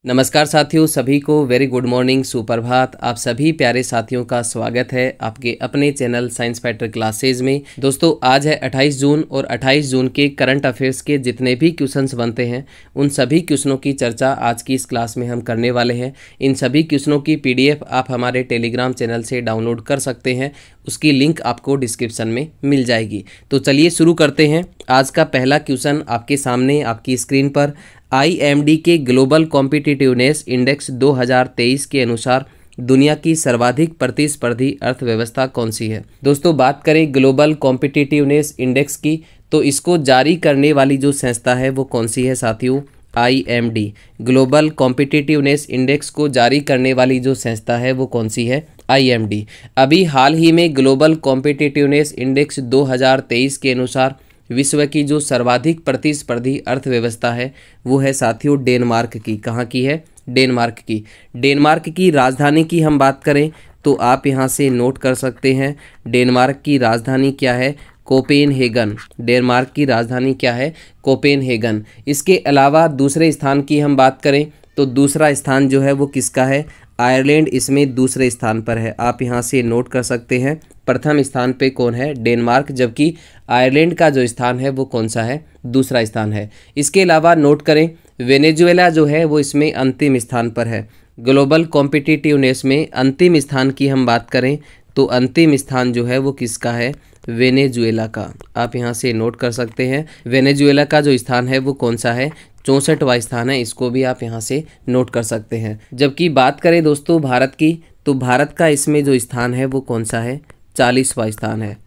नमस्कार साथियों, सभी को वेरी गुड मॉर्निंग, सुप्रभात। आप सभी प्यारे साथियों का स्वागत है आपके अपने चैनल साइंस फाइटर क्लासेज में। दोस्तों, आज है 28 जून और 28 जून के करंट अफेयर्स के जितने भी क्वेश्चंस बनते हैं उन सभी क्वेश्चनों की चर्चा आज की इस क्लास में हम करने वाले हैं। इन सभी क्वेश्चनों की PDF आप हमारे टेलीग्राम चैनल से डाउनलोड कर सकते हैं, उसकी लिंक आपको डिस्क्रिप्शन में मिल जाएगी। तो चलिए शुरू करते हैं। आज का पहला क्वेश्चन आपके सामने आपकी स्क्रीन पर IMD के ग्लोबल कॉम्पिटिटिवनेस इंडेक्स 2023 के अनुसार दुनिया की सर्वाधिक प्रतिस्पर्धी अर्थव्यवस्था कौन सी है। दोस्तों, बात करें ग्लोबल कॉम्पिटिटिवनेस इंडेक्स की तो इसको जारी करने वाली जो संस्था है वो कौन सी है साथियों? IMD। ग्लोबल कॉम्पिटिटिवनेस इंडेक्स को जारी करने वाली जो संस्था है वो कौन सी है? IMD। अभी हाल ही में ग्लोबल कॉम्पिटिटिवनेस इंडेक्स 2023 के अनुसार विश्व की जो सर्वाधिक प्रतिस्पर्धी अर्थव्यवस्था है वो है साथियों डेनमार्क की। कहाँ की है? डेनमार्क की। डेनमार्क की राजधानी की हम बात करें तो आप यहाँ से नोट कर सकते हैं, डेनमार्क की राजधानी क्या है? कोपेनहेगन। डेनमार्क की राजधानी क्या है? कोपेनहेगन। इसके अलावा दूसरे स्थान की हम बात करें तो दूसरा स्थान जो है वो किसका है? आयरलैंड इसमें दूसरे स्थान पर है। आप यहाँ से नोट कर सकते हैं, प्रथम स्थान पे कौन है? डेनमार्क, जबकि आयरलैंड का जो स्थान है वो कौन सा है? दूसरा स्थान है। इसके अलावा नोट करें वेनेजुएला जो है वो इसमें अंतिम स्थान पर है। ग्लोबल कॉम्पिटिटिवनेस में अंतिम स्थान की हम बात करें तो अंतिम स्थान जो है वो किसका है? वेनेजुएला का। आप यहाँ से नोट कर सकते हैं, वेनेजुएला का जो स्थान है वो कौन सा है? 64वां स्थान है। इसको भी आप यहाँ से नोट कर सकते हैं। जबकि बात करें दोस्तों भारत की तो भारत का इसमें जो स्थान है वो कौन सा है? 40वां स्थान है।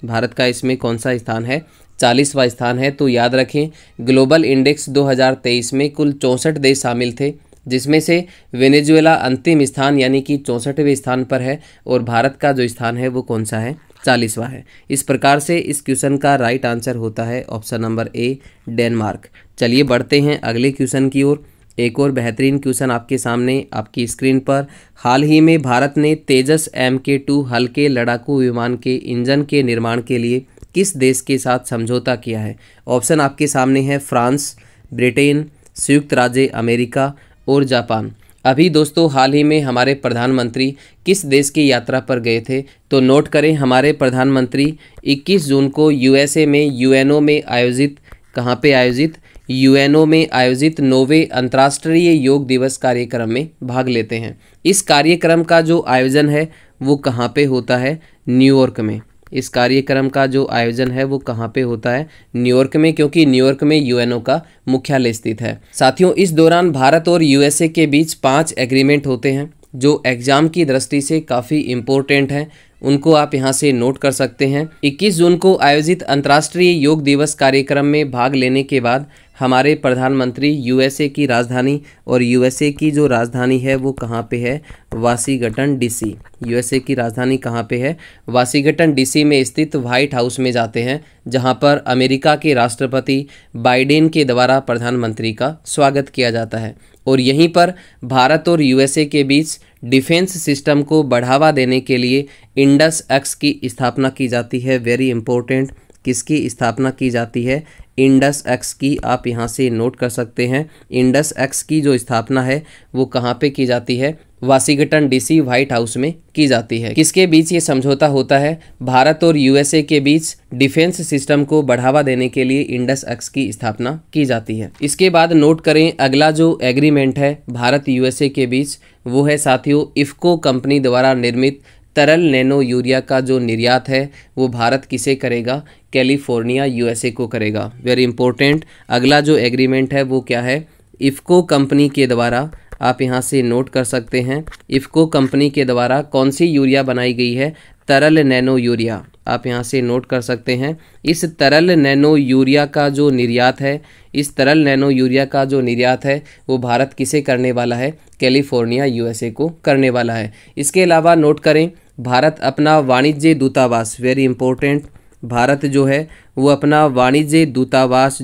भारत का इसमें कौन सा स्थान है? 40वां स्थान है। तो याद रखें, ग्लोबल इंडेक्स 2023 में कुल 64 देश शामिल थे, जिसमें से वेनेजुएला अंतिम स्थान यानी कि 64वें स्थान पर है और भारत का जो स्थान है वो कौन सा है? 40वां है। इस प्रकार से इस क्वेश्चन का राइट आंसर होता है ऑप्शन नंबर ए, डेनमार्क। चलिए बढ़ते हैं अगले क्वेश्चन की ओर। एक और बेहतरीन क्वेश्चन आपके सामने आपकी स्क्रीन पर। हाल ही में भारत ने तेजस MK2 हल्के लड़ाकू विमान के इंजन के निर्माण के लिए किस देश के साथ समझौता किया है? ऑप्शन आपके सामने है फ्रांस, ब्रिटेन, संयुक्त राज्य अमेरिका और जापान। अभी दोस्तों हाल ही में हमारे प्रधानमंत्री किस देश की यात्रा पर गए थे? तो नोट करें, हमारे प्रधानमंत्री 21 जून को USA में UNO में आयोजित, कहाँ पे आयोजित? UNO में आयोजित 9वें अंतर्राष्ट्रीय योग दिवस कार्यक्रम में भाग लेते हैं। इस कार्यक्रम का जो आयोजन है वो कहाँ पे होता है? न्यूयॉर्क में। इस कार्यक्रम का जो आयोजन है वो कहाँ पे होता है? न्यूयॉर्क में, क्योंकि न्यूयॉर्क में UNO का मुख्यालय स्थित है। साथियों, इस दौरान भारत और USA के बीच 5 एग्रीमेंट होते हैं जो एग्जाम की दृष्टि से काफ़ी इम्पोर्टेंट हैं। उनको आप यहाँ से नोट कर सकते हैं। 21 जून को आयोजित अंतर्राष्ट्रीय योग दिवस कार्यक्रम में भाग लेने के बाद हमारे प्रधानमंत्री USA की राजधानी, और USA की जो राजधानी है वो कहाँ पे है? Washington DC। USA की राजधानी कहाँ पे है? वाशिंगटन DC में स्थित व्हाइट हाउस में जाते हैं, जहाँ पर अमेरिका के राष्ट्रपति बाइडेन के द्वारा प्रधानमंत्री का स्वागत किया जाता है। और यहीं पर भारत और USA के बीच डिफेंस सिस्टम को बढ़ावा देने के लिए इंडस एक्स की स्थापना की जाती है। वेरी इंपॉर्टेंट, किसकी स्थापना की जाती है? इंडस एक्स की। आप यहाँ से नोट कर सकते हैं, इंडस एक्स की जो स्थापना है वो कहाँ पे की जाती है? वाशिंगटन DC व्हाइट हाउस में की जाती है। किसके बीच ये समझौता होता है? भारत और USA के बीच डिफेंस सिस्टम को बढ़ावा देने के लिए इंडस एक्स की स्थापना की जाती है। इसके बाद नोट करें, अगला जो एग्रीमेंट है भारत USA के बीच वो है साथियों इफ्को कंपनी द्वारा निर्मित तरल नैनो यूरिया का जो निर्यात है वो भारत किसे करेगा? कैलिफोर्निया USA को करेगा। वेरी इंपॉर्टेंट, अगला जो एग्रीमेंट है वो क्या है? इफ्को कंपनी के द्वारा। आप यहाँ से नोट कर सकते हैं, इफ्को कंपनी के द्वारा कौन सी यूरिया बनाई गई है? तरल नैनो यूरिया। आप यहाँ से नोट कर सकते हैं। इस तरल नैनो यूरिया का जो निर्यात है, इस तरल नैनो यूरिया का जो निर्यात है वो भारत किसे करने वाला है? कैलिफोर्निया USA को करने वाला है। इसके अलावा नोट करें, भारत अपना वाणिज्य दूतावास, वेरी इंपॉर्टेंट, भारत जो है वो अपना वाणिज्य दूतावास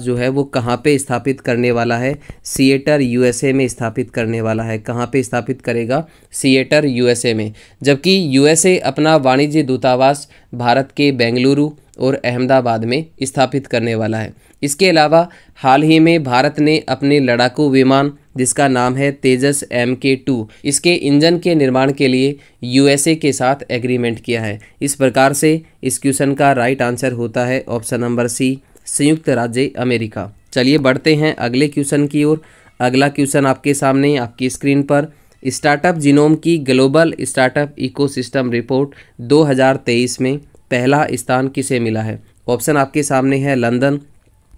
जो है वो कहाँ पे स्थापित करने वाला है? सिएटल USA में स्थापित करने वाला है। कहाँ पे स्थापित करेगा? सिएटल USA में। जबकि USA अपना वाणिज्य दूतावास भारत के बेंगलुरु और अहमदाबाद में स्थापित करने वाला है। इसके अलावा हाल ही में भारत ने अपने लड़ाकू विमान जिसका नाम है तेजस MK2 इसके इंजन के निर्माण के लिए USA के साथ एग्रीमेंट किया है। इस प्रकार से इस क्वेश्चन का राइट आंसर होता है ऑप्शन नंबर सी, संयुक्त राज्य अमेरिका। चलिए बढ़ते हैं अगले क्वेश्चन की ओर। अगला क्वेश्चन आपके सामने आपकी स्क्रीन पर, स्टार्टअप जीनोम की ग्लोबल स्टार्टअप इकोसिस्टम रिपोर्ट 2023 में पहला स्थान किसे मिला है? ऑप्शन आपके सामने है लंदन,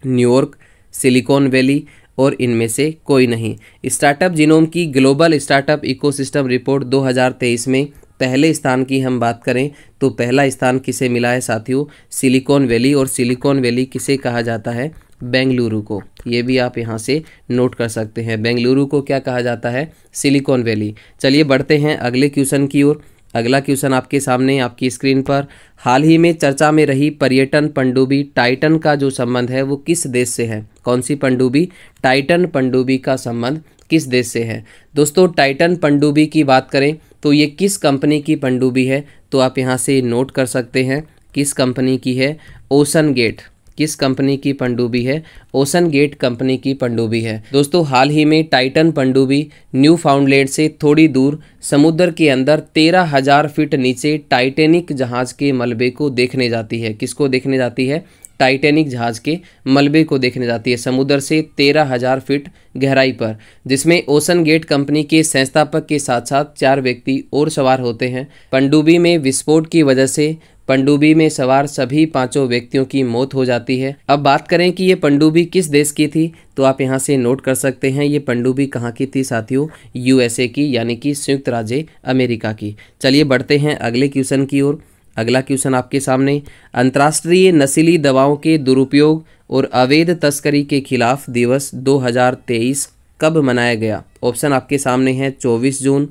न्यूयॉर्क, सिलिकॉन वैली और इनमें से कोई नहीं। स्टार्टअप जीनोम की ग्लोबल स्टार्टअप इकोसिस्टम रिपोर्ट 2023 में पहले स्थान की हम बात करें तो पहला स्थान किसे मिला है साथियों? Silicon valley. और सिलिकॉन वैली किसे कहा जाता है? बेंगलुरु को। ये भी आप यहाँ से नोट कर सकते हैं, बेंगलुरु को क्या कहा जाता है? Silicon valley. चलिए बढ़ते हैं अगले क्वेश्चन की ओर। अगला क्वेश्चन आपके सामने आपकी स्क्रीन पर, हाल ही में चर्चा में रही पर्यटन पनडुब्बी टाइटन का जो संबंध है वो किस देश से है? कौन सी पनडुब्बी? टाइटन पनडुब्बी का संबंध किस देश से है? दोस्तों टाइटन पनडुब्बी की बात करें तो ये किस कंपनी की पनडुब्बी है? तो आप यहाँ से नोट कर सकते हैं किस कंपनी की है? Ocean gate. किस कंपनी की पनडुब्बी है? ओशन गेट कंपनी की पनडुब्बी है। दोस्तों हाल ही में टाइटन पनडुब्बी न्यू फाउंडलैंड से थोड़ी दूर समुद्र के अंदर 13,000 फीट नीचे टाइटैनिक जहाज के मलबे को देखने जाती है। किसको देखने जाती है? टाइटैनिक जहाज के मलबे को देखने जाती है समुद्र से 13,000 फीट गहराई पर, जिसमें ओशन गेट कंपनी के संस्थापक के साथ साथ 4 व्यक्ति और सवार होते हैं। पनडुब्बी में विस्फोट की वजह से पनडुब्बी में सवार सभी 5 व्यक्तियों की मौत हो जाती है। अब बात करें कि ये पनडुब्बी किस देश की थी तो आप यहाँ से नोट कर सकते हैं ये पनडुब्बी कहाँ की थी साथियों? USA की, यानी कि संयुक्त राज्य अमेरिका की। चलिए बढ़ते हैं अगले क्वेश्चन की ओर। अगला क्वेश्चन आपके सामने, अंतर्राष्ट्रीय नशीली दवाओं के दुरुपयोग और अवैध तस्करी के खिलाफ दिवस 2023 कब मनाया गया? ऑप्शन आपके सामने हैं 24 जून,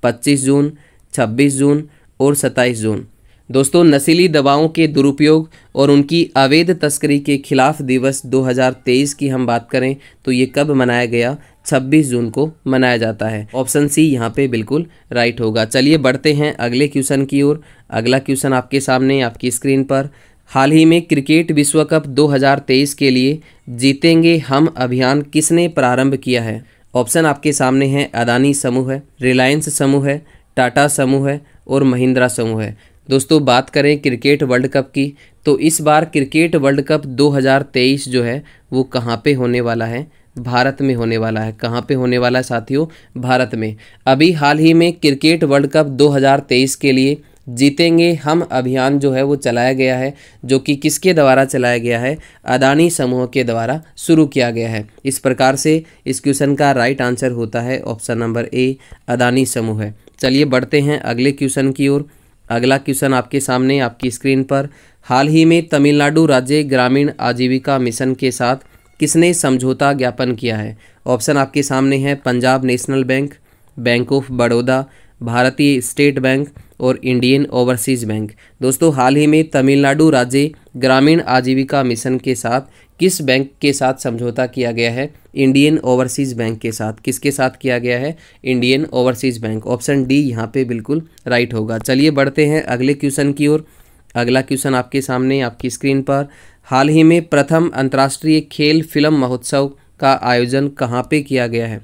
25 जून, 26 जून और 27 जून। दोस्तों नशीली दवाओं के दुरुपयोग और उनकी अवैध तस्करी के खिलाफ दिवस 2023 की हम बात करें तो ये कब मनाया गया? 26 जून को मनाया जाता है। ऑप्शन सी यहाँ पे बिल्कुल राइट होगा। चलिए बढ़ते हैं अगले क्वेश्चन की ओर। अगला क्वेश्चन आपके सामने आपकी स्क्रीन पर, हाल ही में क्रिकेट विश्व कप 2023 के लिए जीतेंगे हम अभियान किसने प्रारंभ किया है? ऑप्शन आपके सामने है अदानी समूह है, रिलायंस समूह है, टाटा समूह है और महिंद्रा समूह है। दोस्तों बात करें क्रिकेट वर्ल्ड कप की तो इस बार क्रिकेट वर्ल्ड कप 2023 जो है वो कहाँ पे होने वाला है? भारत में होने वाला है। कहाँ पे होने वाला है साथियों? भारत में। अभी हाल ही में क्रिकेट वर्ल्ड कप 2023 के लिए जीतेंगे हम अभियान जो है वो चलाया गया है, जो कि किसके द्वारा चलाया गया है? अदानी समूह के द्वारा शुरू किया गया है। इस प्रकार से इस क्वेश्चन का राइट आंसर होता है ऑप्शन नंबर ए, अदानी समूह है। चलिए बढ़ते हैं अगले क्वेश्चन की ओर। अगला क्वेश्चन आपके सामने आपकी स्क्रीन पर, हाल ही में तमिलनाडु राज्य ग्रामीण आजीविका मिशन के साथ किसने समझौता ज्ञापन किया है? ऑप्शन आपके सामने है Punjab national bank, bank of Baroda, भारतीय स्टेट बैंक और इंडियन ओवरसीज बैंक। दोस्तों हाल ही में तमिलनाडु राज्य ग्रामीण आजीविका मिशन के साथ किस बैंक के साथ समझौता किया गया है? इंडियन ओवरसीज बैंक के साथ। किसके साथ किया गया है? Indian overseas bank. Option D यहाँ पे बिल्कुल राइट होगा। चलिए बढ़ते हैं अगले क्वेश्चन की ओर। अगला क्वेश्चन आपके सामने आपकी स्क्रीन पर, हाल ही में प्रथम अंतर्राष्ट्रीय खेल फिल्म महोत्सव का आयोजन कहाँ पे किया गया है?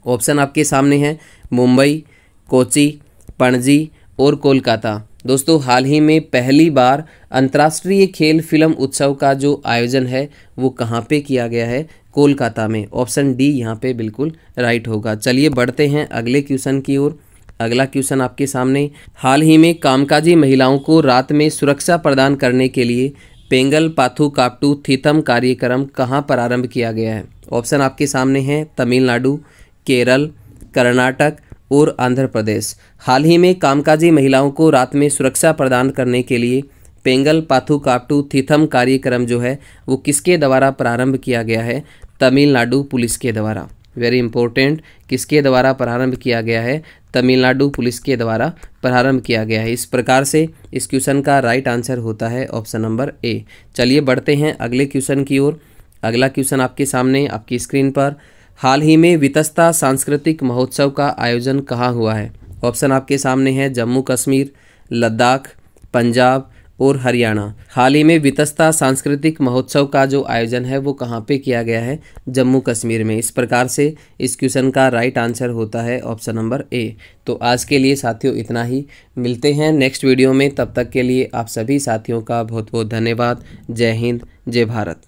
ऑप्शन आपके सामने हैं मुंबई, कोची, पणजी और कोलकाता। दोस्तों हाल ही में पहली बार अंतर्राष्ट्रीय खेल फिल्म उत्सव का जो आयोजन है वो कहाँ पे किया गया है? कोलकाता में। ऑप्शन डी यहाँ पे बिल्कुल राइट होगा। चलिए बढ़ते हैं अगले क्वेश्चन की ओर। अगला क्वेश्चन आपके सामने, हाल ही में कामकाजी महिलाओं को रात में सुरक्षा प्रदान करने के लिए पेंगल पाथु काप्टू थीथम कार्यक्रम कहाँ प्रारंभ किया गया है? ऑप्शन आपके सामने हैं तमिलनाडु, केरल, कर्नाटक और आंध्र प्रदेश। हाल ही में कामकाजी महिलाओं को रात में सुरक्षा प्रदान करने के लिए पेंगल पाथु काप्टू थीथम कार्यक्रम जो है वो किसके द्वारा प्रारंभ किया गया है? तमिलनाडु पुलिस के द्वारा। वेरी इंपॉर्टेंट, किसके द्वारा प्रारंभ किया गया है? तमिलनाडु पुलिस के द्वारा प्रारंभ किया गया है। इस प्रकार से इस क्वेश्चन का राइट आंसर होता है ऑप्शन नंबर ए। चलिए बढ़ते हैं अगले क्वेश्चन की ओर। अगला क्वेश्चन आपके सामने आपकी स्क्रीन पर, हाल ही में वितस्ता सांस्कृतिक महोत्सव का आयोजन कहाँ हुआ है? ऑप्शन आपके सामने है जम्मू कश्मीर, लद्दाख, पंजाब और हरियाणा। हाल ही में वितस्ता सांस्कृतिक महोत्सव का जो आयोजन है वो कहाँ पे किया गया है? जम्मू कश्मीर में। इस प्रकार से इस क्वेश्चन का राइट आंसर होता है ऑप्शन नंबर ए। तो आज के लिए साथियों इतना ही, मिलते हैं नेक्स्ट वीडियो में। तब तक के लिए आप सभी साथियों का बहुत बहुत धन्यवाद। जय हिंद, जय भारत।